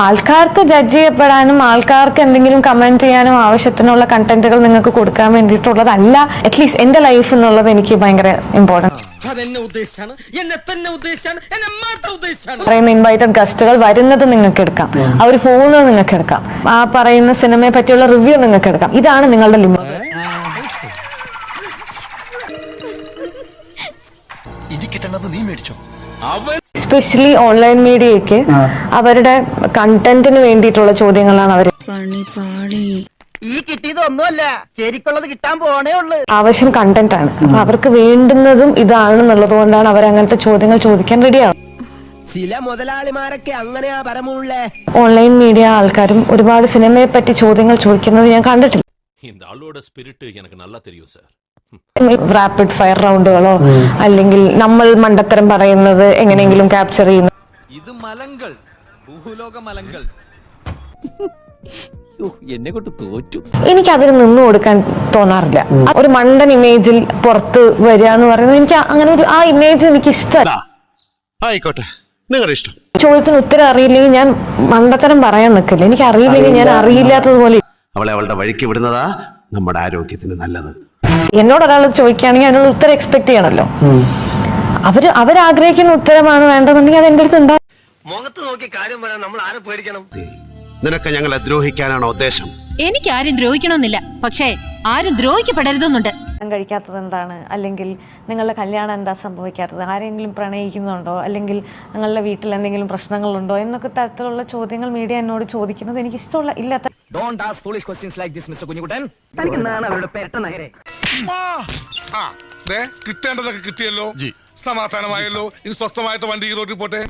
ആൾക്കാർക്ക് ജഡ്ജ് ചെയ്യപ്പെടാനും ആൾക്കാർക്ക് എന്തെങ്കിലും കമന്റ് ചെയ്യാനും ആവശ്യത്തിനുള്ള കണ്ടന്റുകൾ നിങ്ങൾക്ക് കൊടുക്കാൻ വേണ്ടിയിട്ടുള്ളതല്ല അറ്റ്ലീസ്റ്റ് എന്റെ ലൈഫ് എന്നുള്ളത് എനിക്ക് ഭയങ്കര ഇമ്പോർട്ടന്റ്. പറയുന്ന ഇൻവൈറ്റഡ് ഗസ്റ്റുകൾ വരുന്നത് നിങ്ങൾക്ക് എടുക്കാം, അവർ പോകുന്നത് നിങ്ങൾക്ക് എടുക്കാം, ആ പറയുന്ന സിനിമയെ പറ്റിയുള്ള റിവ്യൂ നിങ്ങൾക്ക് എടുക്കാം. ഇതാണ് നിങ്ങളുടെ ലിമിറ്റ്. എസ്പെഷ്യലി ഓൺലൈൻ മീഡിയയ്ക്ക് അവരുടെ കണ്ടന്റിന് വേണ്ടിയിട്ടുള്ള ചോദ്യങ്ങളാണ് അവർ ആവശ്യം കണ്ടന്റ് ആണ്. അപ്പൊ അവർക്ക് വേണ്ടുന്നതും ഇതാണെന്നുള്ളത് കൊണ്ടാണ് അവർ അങ്ങനത്തെ ചോദ്യങ്ങൾ ചോദിക്കാൻ റെഡിയാവും. ചില മുതലാളിമാരൊക്കെ അങ്ങനെയാ പരമുള്ളേ. ഓൺലൈൻ മീഡിയ ആൾക്കാരും ഒരുപാട് സിനിമയെ പറ്റി ചോദ്യങ്ങൾ ചോദിക്കുന്നത് ഞാൻ കണ്ടിട്ടില്ല. റാപ്പിഡ് ഫയർ റൗണ്ടുകളോ അല്ലെങ്കിൽ നമ്മൾ മണ്ടത്തരം പറയുന്നത് എങ്ങനെയെങ്കിലും ക്യാപ്ചർ ചെയ്യുന്നു. ഇത് മലങ്കൾ, ഭൂലോക മലങ്കൾ. എന്നെ കൊണ്ട് തോറ്റു. എനിക്ക് അതിന് നിന്നു കൊടുക്കാൻ തോന്നാറില്ല. ഒരു മണ്ടൻ ഇമേജിൽ പുറത്ത് വരിക എന്ന് പറയുന്നത് എനിക്ക് അങ്ങനെ ഒരു ആ ഇമേജ് എനിക്ക് ഇഷ്ടമല്ല. ആയിക്കോട്ടെ, നിങ്ങളുടെ ഇഷ്ടം. ചോദ്യത്തിന് ഉത്തരം അറിയില്ലെങ്കിൽ ഞാൻ മണ്ടത്തരം പറയാൻ നിൽക്കില്ല. എനിക്ക് അറിയില്ലെങ്കിൽ ഞാൻ അറിയില്ലാത്തതുപോലെ. അവളെ അവളുടെ വഴിക്ക് വിടുന്നതാ നമ്മുടെ ആരോഗ്യത്തിന് നല്ലത്. എന്നോട് ഒരാൾ ചോദിക്കുകയാണെങ്കിൽ അതിനുള്ള ഉത്തരം എക്സ്പെക്ട് ചെയ്യണമല്ലോ. അവരാഗ്രഹിക്കുന്ന ഉത്തരമാണ് വേണ്ടതെന്നുണ്ടെങ്കിൽ അത് എന്റെ അടുത്ത് ഉണ്ടാവും. മുഖത്ത് നോക്കി കാര്യം പറയാൻ നമ്മൾ ആരെ പേടിക്കണം? നിനക്ക് ഞങ്ങളെ ദ്രോഹിക്കാനാണോ ഉദ്ദേശം? എനിക്ക് ആരും ദ്രോഹിക്കണമെന്നില്ല, പക്ഷേ ആരും ദ്രോഹിക്കപ്പെടരുതെന്നുണ്ട്. കഴിക്കാത്തത് എന്താണ്, അല്ലെങ്കിൽ നിങ്ങളുടെ കല്യാണം എന്താ സംഭവിക്കാത്തത്, ആരെങ്കിലും പ്രണയിക്കുന്നുണ്ടോ, അല്ലെങ്കിൽ നിങ്ങളുടെ വീട്ടിൽ എന്തെങ്കിലും പ്രശ്നങ്ങളുണ്ടോ എന്നൊക്കെ തരത്തിലുള്ള ചോദ്യങ്ങൾ മീഡിയ എന്നോട് ചോദിക്കുന്നത് എനിക്ക് ഇഷ്ടമുള്ള ഇല്ലാത്ത. Don't ask foolish questions like this, Mr. Kunjukuttan. തനിക്കെന്താണ് അവരുടെ പെരട്ട നഗരെ? കിട്ടേണ്ടതൊക്കെ കിട്ടിയല്ലോ, സമാധാനമായല്ലോ. ഇനി സ്വസ്ഥമായിട്ട് വണ്ടി ഈ റോഡിൽ പോട്ടെ.